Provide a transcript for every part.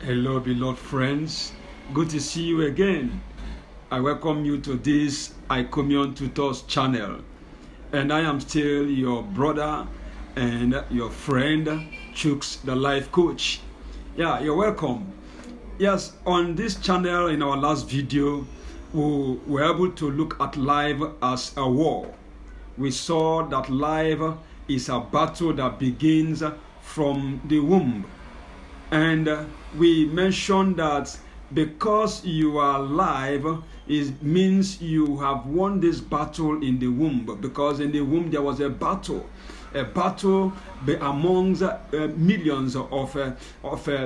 Hello, beloved friends. Good to see you again. I welcome you to this iCommunion Tutors channel. And I am still your brother and your friend, Chooks, the life coach. Yeah, you're welcome. Yes, on this channel, in our last video, we were able to look at life as a war. We saw that life is a battle that begins from the womb. And we mentioned that because you are alive, it means you have won this battle in the womb. Because in the womb there was a battle amongst millions of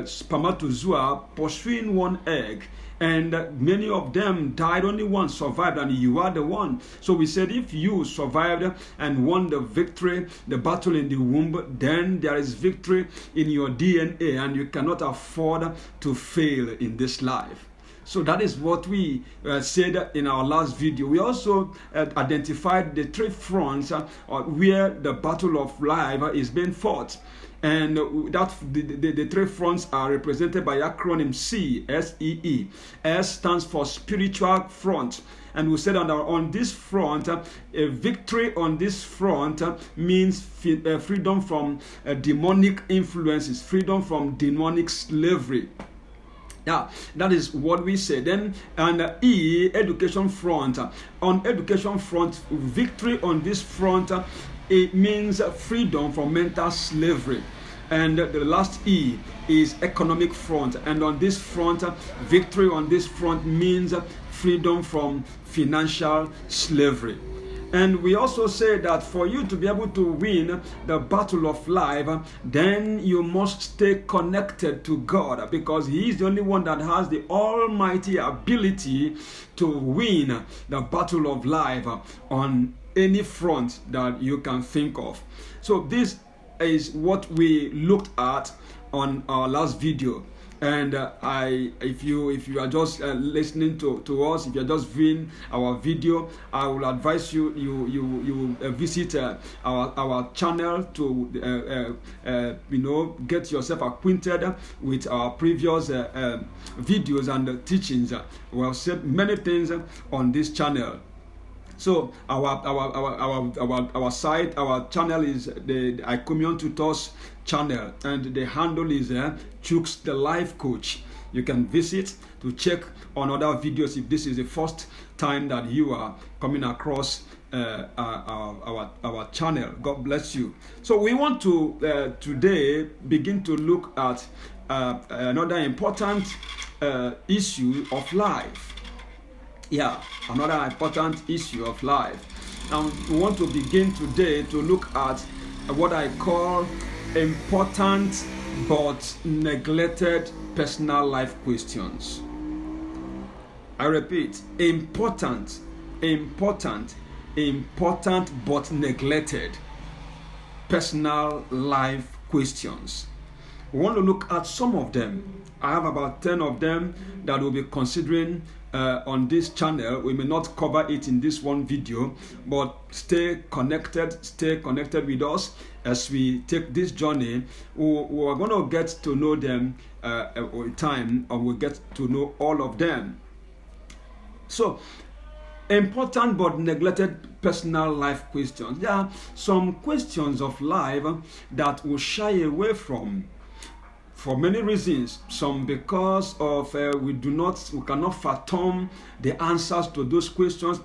spermatozoa pursuing one egg. And many of them died, only one survived, and you are the one. So we said if you survived and won the victory, the battle in the womb, then there is victory in your DNA, and you cannot afford to fail in this life. So that is what we said in our last video. We also identified the three fronts where the battle of life is being fought. And that the three fronts are represented by acronym C, S-E-E. S stands for spiritual front. And we said on this front, a victory on this front means freedom from demonic influences, freedom from demonic slavery. Yeah, that is what we say. Then, and E, education front. On education front, victory on this front, it means freedom from mental slavery. And the last E is economic front. And on this front, victory on this front means freedom from financial slavery. And we also say that for you to be able to win the battle of life, then you must stay connected to God, because He is the only one that has the almighty ability to win the battle of life on any front that you can think of. So this is what we looked at on our last video. And if you are just listening to us, if you are just viewing our video, I will advise you visit our channel to get yourself acquainted with our previous videos and teachings. We have said many things on this channel. So our site, our channel is the iCommunion Tutors channel, and the handle is Chooks the Life Coach. You can visit to check on other videos if this is the first time that you are coming across our channel. God bless you. So we want to today begin to look at another important issue of life. Yeah, another important issue of life. Now we want to begin today to look at what I call important but neglected personal life questions. I repeat, important but neglected personal life questions. We want to look at some of them. I have about 10 of them that we'll be considering on this channel. We may not cover it in this one video, but stay connected with us as we take this journey. We are going to get to know them with time, and we'll get to know all of them. So, important but neglected personal life questions. There are some questions of life that we shy away from for many reasons. Some because of we cannot fathom the answers to those questions.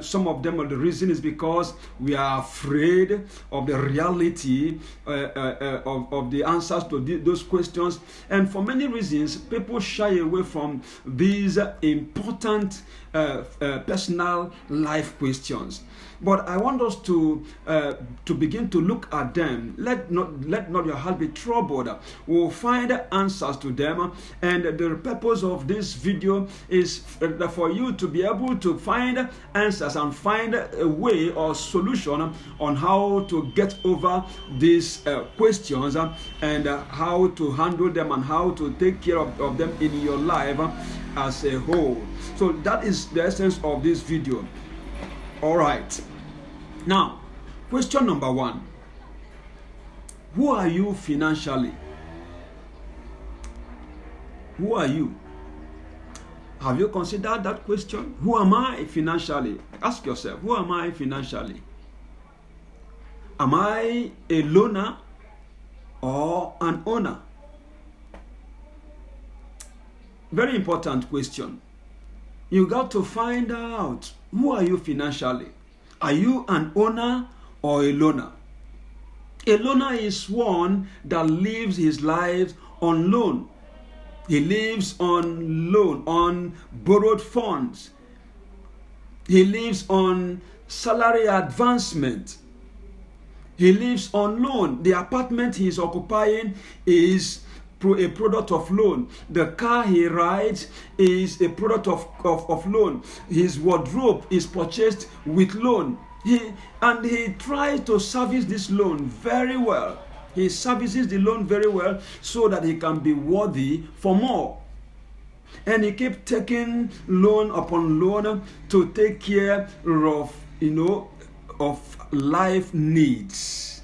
Some of them, the reason is because we are afraid of the reality of the answers to those questions. And for many reasons, people shy away from these important personal life questions. But I want us to begin to look at them. Let not your heart be troubled. We'll find answers to them, and the purpose of this video is for you to be able to find answers and find a way or solution on how to get over these questions and how to handle them and how to take care of them in your life as a whole. So that is the essence of this video. All right. Now, question number 1. Who are you financially? Who are you? Have you considered that question? Who am I financially? Ask yourself, who am I financially? Am I a loaner or an owner? Very important question. You got to find out, who are you financially? Are you an owner or a loaner? A loaner is one that lives his life on loan. He lives on loan, on borrowed funds. He lives on salary advancement. He lives on loan. The apartment he is occupying is a product of loan. The car he rides is a product of loan. His wardrobe is purchased with loan. He tries to service this loan very well. He services the loan very well so that he can be worthy for more. And he keeps taking loan upon loan to take care of, of life needs.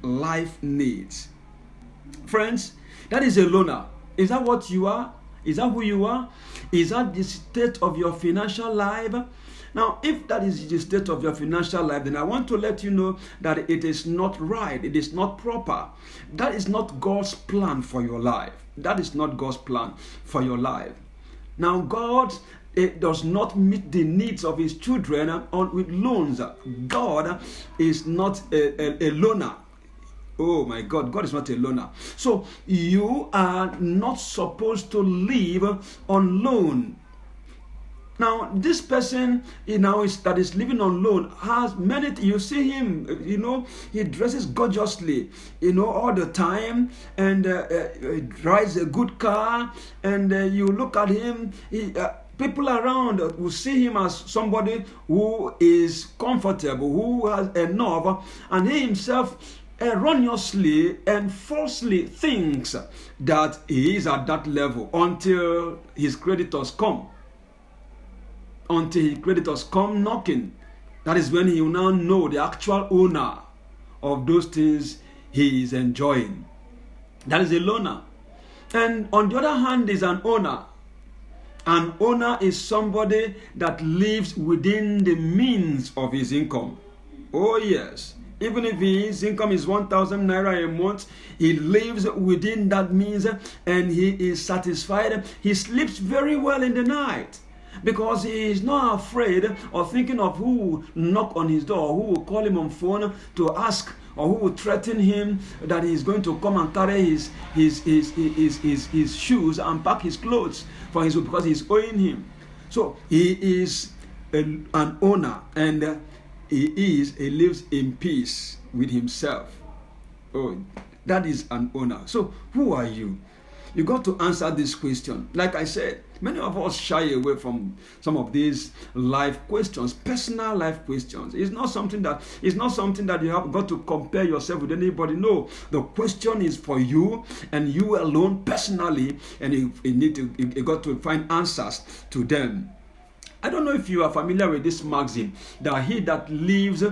Life needs. Friends, that is a loaner. Is that what you are? Is that who you are? Is that the state of your financial life? Now, if that is the state of your financial life, then I want to let you know that it is not right. It is not proper. That is not God's plan for your life. That is not God's plan for your life. Now, God does not meet the needs of his children with loans. God is not a loaner. Oh my God, God is not a loaner. So you are not supposed to live on loan. Now, this person, that is living on loan has many. You see him, he dresses gorgeously, all the time, and he drives a good car, and you look at him. People around will see him as somebody who is comfortable, who has enough, and he himself erroneously and falsely thinks that he is at that level until his creditors come. Until his creditors come knocking. That is when he will now know the actual owner of those things he is enjoying. That is a loaner. And on the other hand is an owner. An owner is somebody that lives within the means of his income. Oh yes. Even if his income is 1,000 naira a month, he lives within that means and he is satisfied. He sleeps very well in the night because he is not afraid of thinking of who will knock on his door, who will call him on phone to ask, or who will threaten him that he is going to come and carry his shoes and pack his clothes for his, because he is owing him. So he is an owner, and he lives in peace with himself. Oh, that is an owner. So who are you? You got to answer this question. Like I said, many of us shy away from some of these life questions, personal life questions. It's not something that you have got to compare yourself with anybody. No, the question is for you and you alone personally, and you got to find answers to them. I don't know if you are familiar with this maxim that he that lives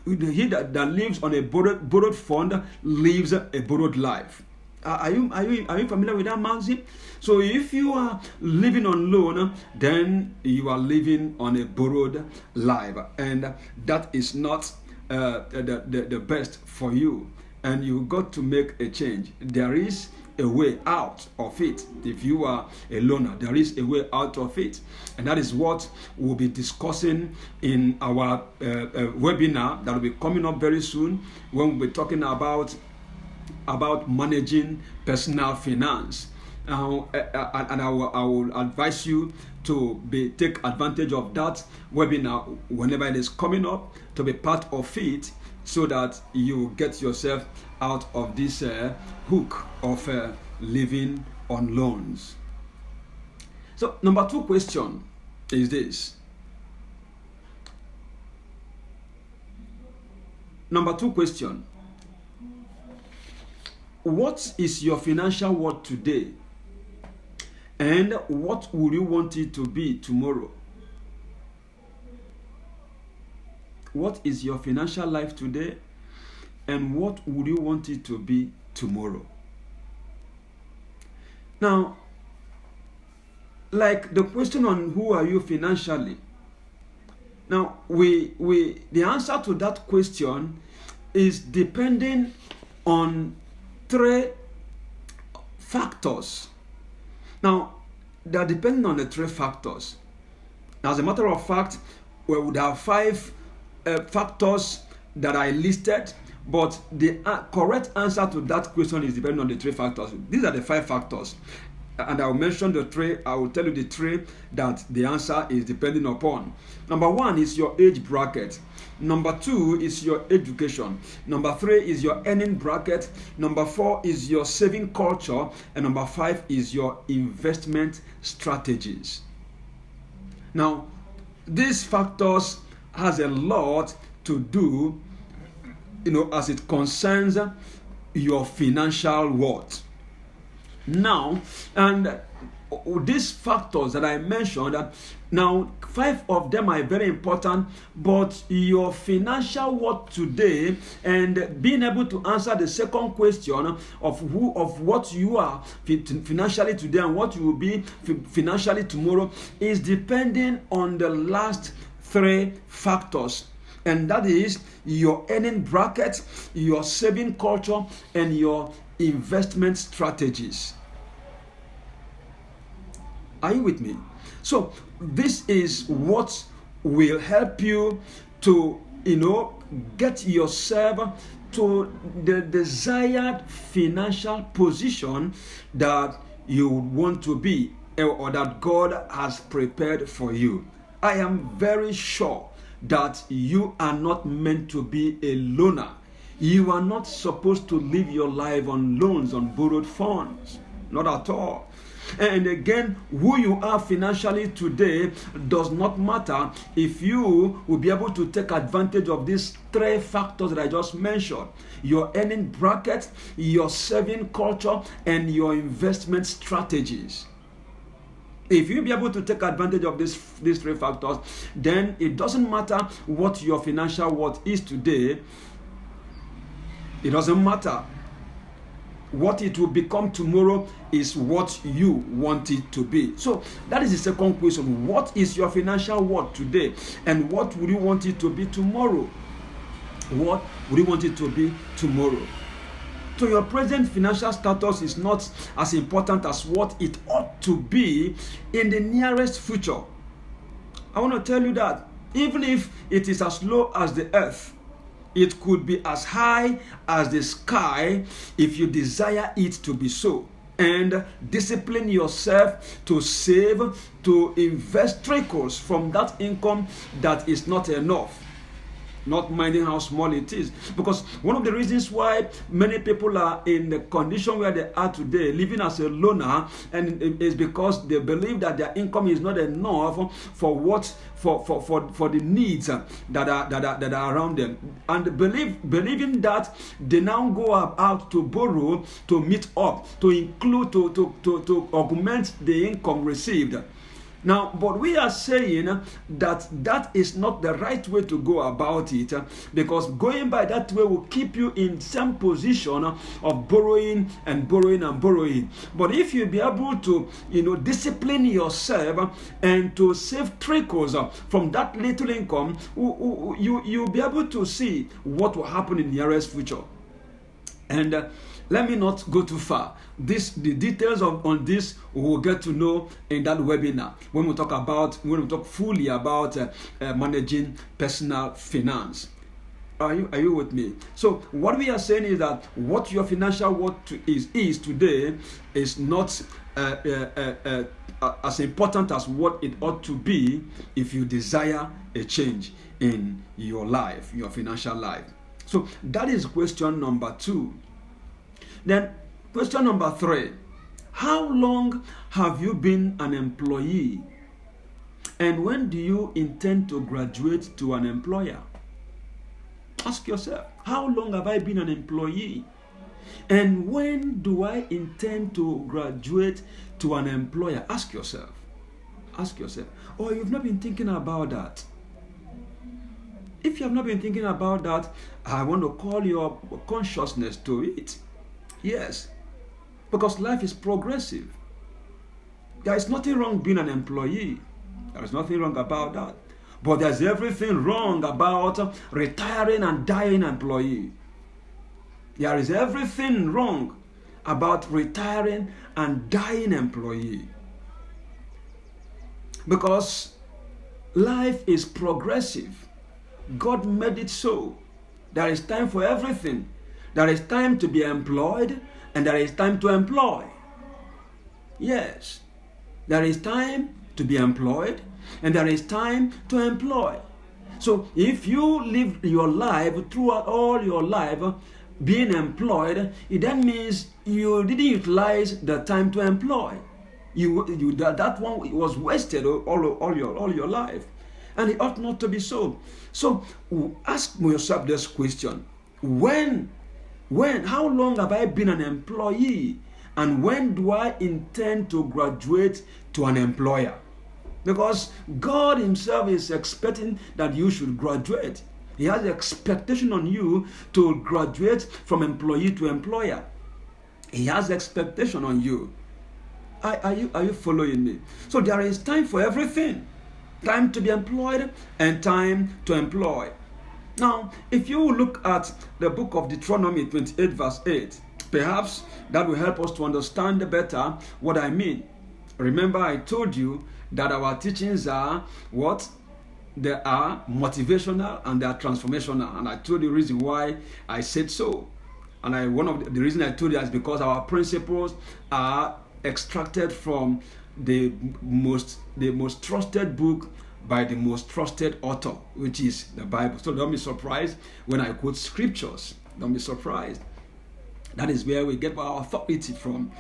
he that lives on a borrowed fund lives a borrowed life. Are you familiar with that maxim? So if you are living on loan, then you are living on a borrowed life, and that is not the best for you. And you got to make a change. There is a way out of it. If you are a loaner, there is a way out of it, and that is what we'll be discussing in our webinar that will be coming up very soon, when we'll be talking about managing personal finance. And I will advise you to take advantage of that webinar whenever it is coming up, to be part of it, so that you get yourself out of this hook of living on loans. So number 2 question is this. Number 2 question. What is your financial worth today? And what would you want it to be tomorrow? What is your financial life today? And what would you want it to be tomorrow? Now, like the question on who are you financially. Now, the answer to that question is depending on three factors. Now, they are depending on the three factors. Now, as a matter of fact, we would have five factors that I listed, but the correct answer to that question is depending on the three factors. These are the five factors, and I will mention the three. I will tell you the three that the answer is depending upon. Number one is your age bracket. Number two is your education. Number three is your earning bracket. Number four is your saving culture. And number five is your investment strategies. Now, these factors has a lot to do, as it concerns your financial worth. Now, and these factors that I mentioned, now 5 of them are very important, but your financial worth today and being able to answer the second question of what you are financially today and what you will be financially tomorrow is depending on the last 3 factors, and that is your earning bracket, your saving culture, and your investment strategies. Are you with me? So this is what will help you to, get yourself to the desired financial position that you want to be, or that God has prepared for you. I am very sure that you are not meant to be a loaner. You are not supposed to live your life on loans, on borrowed funds. Not at all. And again, who you are financially today does not matter if you will be able to take advantage of these 3 factors that I just mentioned: your earning bracket, your saving culture, and your investment strategies. If you be able to take advantage of these 3 factors, then it doesn't matter what your financial worth is today. It doesn't matter. What it will become tomorrow is what you want it to be. So that is the second question. What is your financial worth today? And what would you want it to be tomorrow? What would you want it to be tomorrow? So your present financial status is not as important as what it ought to be in the nearest future. I want to tell you that even if it is as low as the earth, it could be as high as the sky if you desire it to be so. And discipline yourself to save, to invest trickles from that income that is not enough. Not minding how small it is. Because one of the reasons why many people are in the condition where they are today, living as a loner, and is because they believe that their income is not enough for the needs that are around them, and believing that they now go out to borrow to meet up, to include, to augment the income received. Now, but we are saying that is not the right way to go about it, because going by that way will keep you in some position of borrowing and borrowing and borrowing. But if you be able to, discipline yourself and to save trickles from that little income, you'll be able to see what will happen in the nearest future. And let me not go too far. The details on this we will get to know in that webinar when we talk fully about managing personal finance. Are you with me? So what we are saying is that what your financial worth is today is not as important as what it ought to be if you desire a change in your life, your financial life. So that is question number 2. Then question number 3, how long have you been an employee? And when do you intend to graduate to an employer? Ask yourself, how long have I been an employee? And when do I intend to graduate to an employer? Ask yourself. Or you've not been thinking about that. If you have not been thinking about that, I want to call your consciousness to it. Yes, because life is progressive. There is nothing wrong being an employee. There is nothing wrong about that. But there's everything wrong about retiring and dying employee. There is everything wrong about retiring and dying employee. Because life is progressive. God made it so. There is time for everything. There is time to be employed and there is time to employ. Yes. There is time to be employed and there is time to employ. So if you live your life throughout all your life being employed, it then means you didn't utilize the time to employ. That one was wasted all your life. And it ought not to be so. So ask yourself this question. How long have I been an employee? And when do I intend to graduate to an employer? Because God himself is expecting that you should graduate. He has an expectation on you to graduate from employee to employer. He has expectation on you. Are you following me? So there is time for everything. Time to be employed and time to employ. Now, if you look at the book of Deuteronomy 28 verse 8, perhaps that will help us to understand better what I mean. Remember, I told you that our teachings are what? They are motivational and they are transformational. And I told you the reason why I said so. And one of the reason I told you is because our principles are extracted from the most trusted book by the most trusted author, which is the Bible. So don't be surprised when I quote scriptures. Don't be surprised. That is where we get our authority from.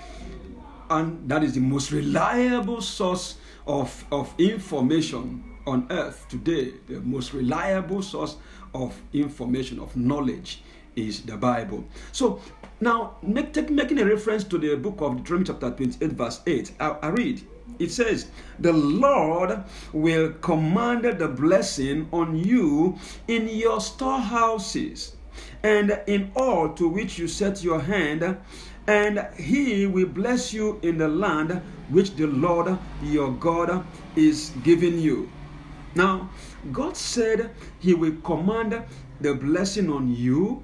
And that is the most reliable source of information on earth today. The most reliable source of information, of knowledge, is the Bible. So now, making a reference to the book of Deuteronomy chapter 28 verse 8, I read. It says, the Lord will command the blessing on you in your storehouses and in all to which you set your hand, and he will bless you in the land which the Lord your God is giving you. Now, God said he will command the blessing on you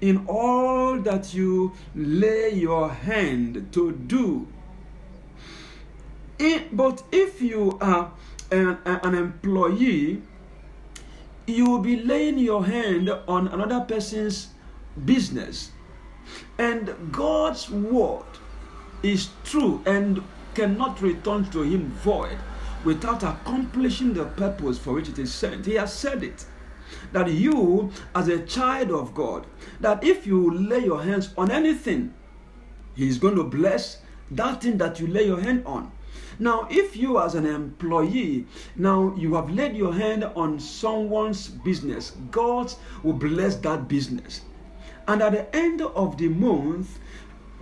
in all that you lay your hand to do. But if you are an employee, you will be laying your hand on another person's business. And God's word is true and cannot return to him void without accomplishing the purpose for which it is sent. He has said it. That you, as a child of God, that if you lay your hands on anything, he is going to bless that thing that you lay your hand on. Now, if you as an employee, now you have laid your hand on someone's business, God will bless that business. And at the end of the month,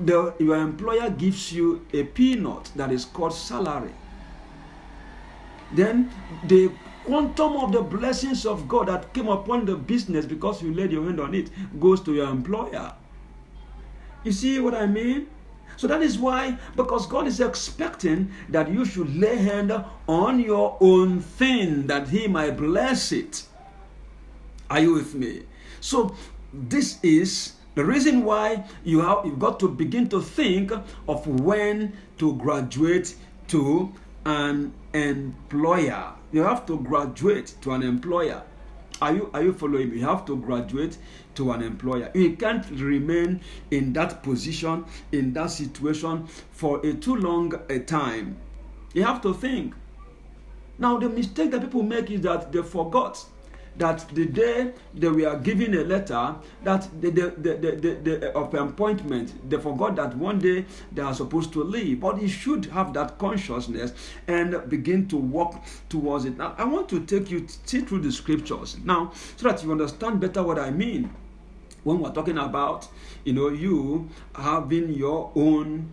your employer gives you a peanut that is called salary. Then the quantum of the blessings of God that came upon the business because you laid your hand on it goes to your employer. You see what I mean? So that is why, because God is expecting that you should lay hand on your own thing that he might bless it. Are you with me? So this is the reason why you've got to begin to think of when to graduate to an employer. You have to graduate to an employer. Are you following me? You have to graduate to an employer. You can't remain in that position, in that situation for a too long a time. You have to think. Now, the mistake that people make is that they forgot that the day they were given a letter that of appointment, they forgot that one day they are supposed to leave. But you should have that consciousness and begin to walk towards it. Now, I want to take you through the scriptures now so that you understand better what I mean when we're talking about, you having your own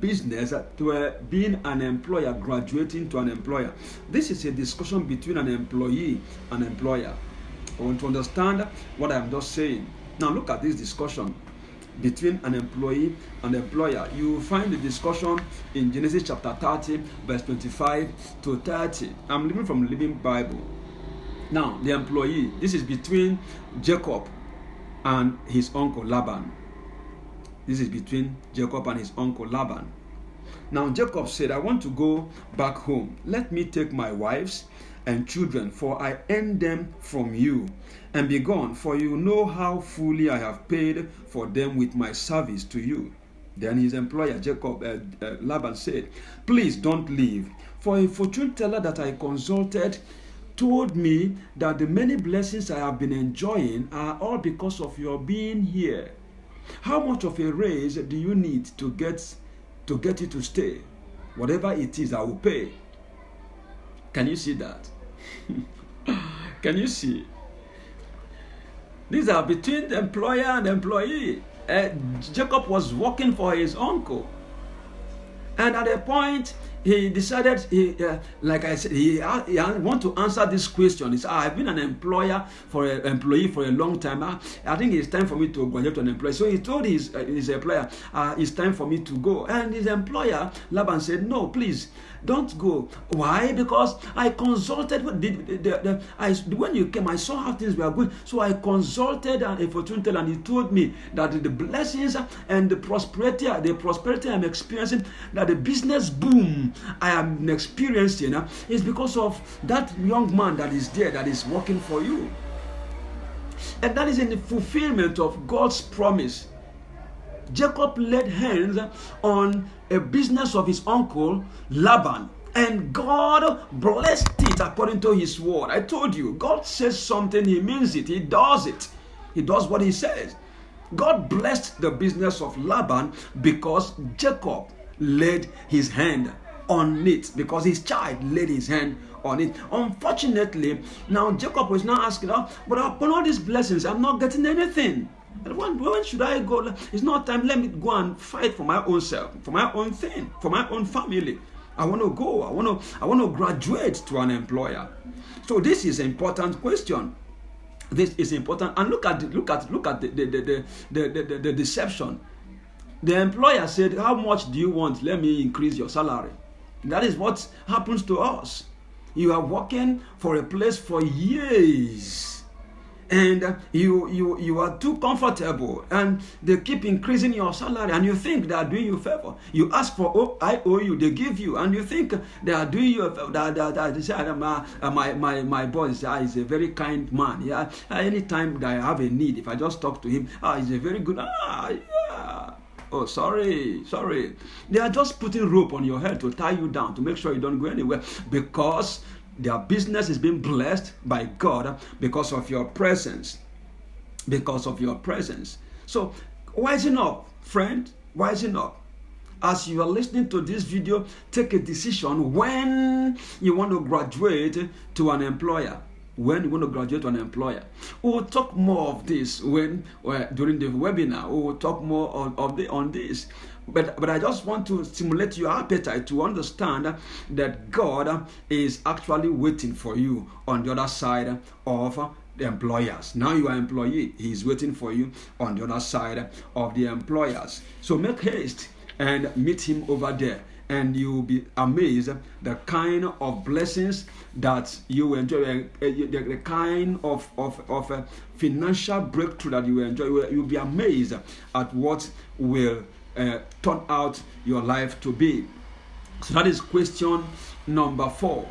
business, to being an employer, graduating to an employer. This is a discussion between an employee and employer. I want to understand what I'm just saying. Now look at this discussion. between an employee and employer. You will find the discussion in Genesis chapter 30, verse 25 to 30. I'm reading from the Living Bible. Now, the employee, this is between Jacob and his uncle Laban. This is between Jacob and his uncle Laban. Now, Jacob said, I want to go back home. Let me take my wives and children, for I earn them from you, and be gone, for you know how fully I have paid for them with my service to you. Then his employer, Laban said, please don't leave, for a fortune teller that I consulted told me that the many blessings I have been enjoying are all because of your being here. How much of a raise do you need to get you to stay? Whatever it is, I will pay. Can you see that? Can you see? These are between the employer and the employee. Jacob was working for his uncle, and at a point he decided, like I said, he want to answer this question. He said, I've been an employee for a long time. I think it's time for me to graduate to an employee. So he told his employer, it's time for me to go. And his employer, Laban, said, no, please, don't go. Why? Because I consulted when you came, I saw how things were going. So I consulted a fortune teller, and he told me that the blessings and the prosperity I'm experiencing, that the business boom I am experiencing is because of that young man that is there, that is working for you. And that is in the fulfillment of God's promise. Jacob laid hands on a business of his uncle Laban, and God blessed it according to his word. I told you, God says something, he means it, he does it. He does what he says. God blessed the business of Laban because Jacob laid his hand on it, because his child laid his hand on it. Unfortunately, now Jacob was now asking, but upon all these blessings, I'm not getting anything. And when should I go? It's not time. Let me go and fight for my own self, for my own thing, for my own family. I want to go. I want to graduate to an employer. So this is an important question. This is important. And look at the deception. The employer said, how much do you want? Let me increase your salary. That is what happens to us. You are working for a place for years, and you are too comfortable, and they keep increasing your salary, and you think they are doing you a favor. You ask for, I owe you, they give you, and you think they are doing you a favor. They say, my boss is a very kind man. Yeah, anytime that I have a need, if I just talk to him, he's a very good. Yeah. Oh, sorry. They are just putting rope on your head to tie you down, to make sure you don't go anywhere, because their business is being blessed by God because of your presence. Because of your presence. So, wisen up, friend. Wisen up. As you are listening to this video, take a decision when you want to graduate to an employer. When you want to graduate to an employer. We will talk more of this during the webinar. We will talk more on this. But I just want to stimulate your appetite to understand that God is actually waiting for you on the other side of the employers. Now you are an employee. He is waiting for you on the other side of the employers. So make haste and meet him over there. And you will be amazed the kind of blessings that you enjoy, the kind of financial breakthrough that you will enjoy. You'll be amazed at what will turn out your life to be. So that is question number 4.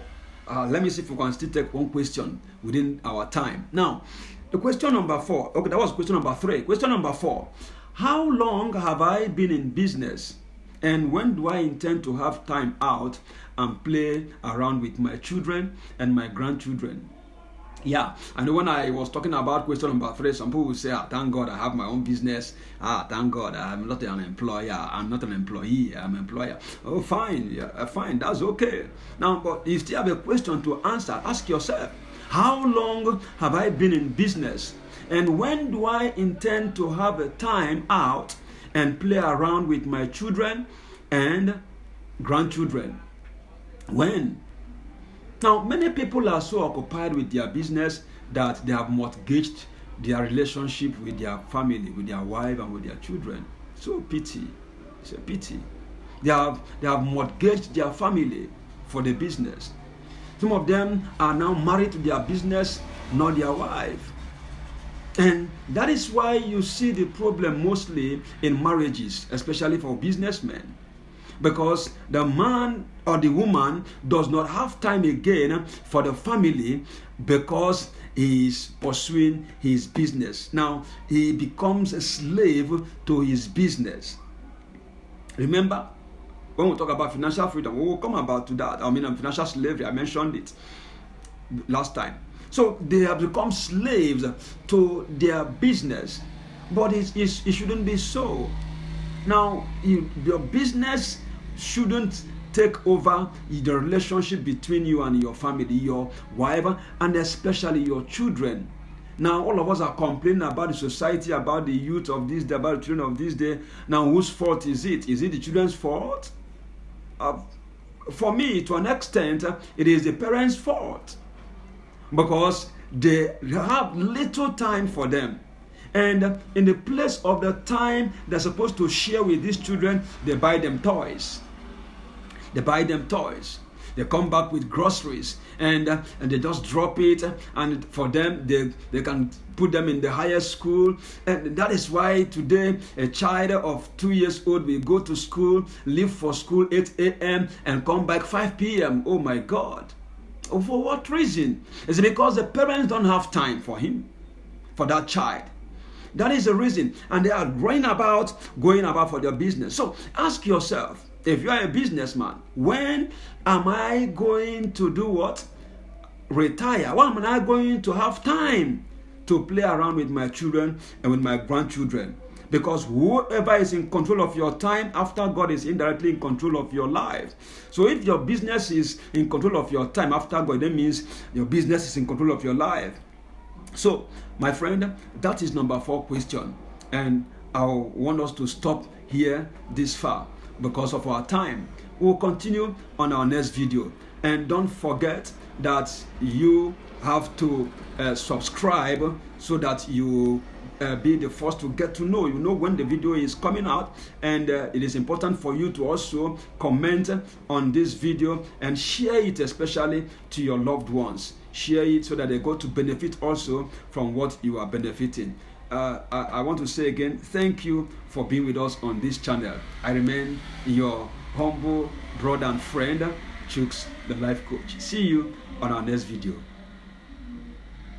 Let me see if we can still take one question within our time. Now, the question number 4. Okay, that was question number 3. Question number 4. How long have I been in business? And when do I intend to have time out and play around with my children and my grandchildren? Yeah, and when I was talking about question number 3, some people will say, thank God I have my own business. Thank God I'm not an employer. I'm not an employee. I'm an employer. Oh, fine. Yeah, fine. That's okay. Now, but if you still have a question to answer, ask yourself, how long have I been in business? And when do I intend to have a time out and play around with my children and grandchildren? When? Now, many people are so occupied with their business that they have mortgaged their relationship with their family, with their wife and with their children. So pity. It's a pity. They have mortgaged their family for the business. Some of them are now married to their business, not their wife. And that is why you see the problem mostly in marriages, especially for businessmen. Because the man or the woman does not have time again for the family because he is pursuing his business. Now, he becomes a slave to his business. Remember, when we talk about financial freedom, we will come about to that. I mean, financial slavery, I mentioned it last time. So they have become slaves to their business. But it shouldn't be so. Now, your business shouldn't take over the relationship between you and your family, your wife, and especially your children. Now, all of us are complaining about the society, about the youth of this day, about the children of this day. Now, whose fault is it? Is it the children's fault? For me, to an extent, it is the parents' fault. Because they have little time for them. And in the place of the time they're supposed to share with these children, they buy them toys. They buy them toys. They come back with groceries and they just drop it. And for them, they can put them in the higher school. And that is why today a child of 2 years old will go to school, leave for school 8 a.m. and come back 5 p.m. Oh my God. For what reason? Is it because the parents don't have time for him, for that child? That is the reason. And they are going about for their business. So ask yourself, if you are a businessman, when am I going to do what? Retire. When am I going to have time to play around with my children and with my grandchildren? Because whoever is in control of your time after God is indirectly in control of your life. So if your business is in control of your time after God, that means your business is in control of your life. So, my friend, that is number 4 question. And I want us to stop here this far because of our time. We'll continue on our next video. And don't forget that you have to subscribe so that you be the first to get to know when the video is coming out. And it is important for you to also comment on this video and share it, especially to your loved ones. Share it so that they go to benefit also from what you are benefiting. I want to say again, thank you for being with us on this channel. I remain your humble brother and friend, Chooks, the Life Coach. See you on our next video.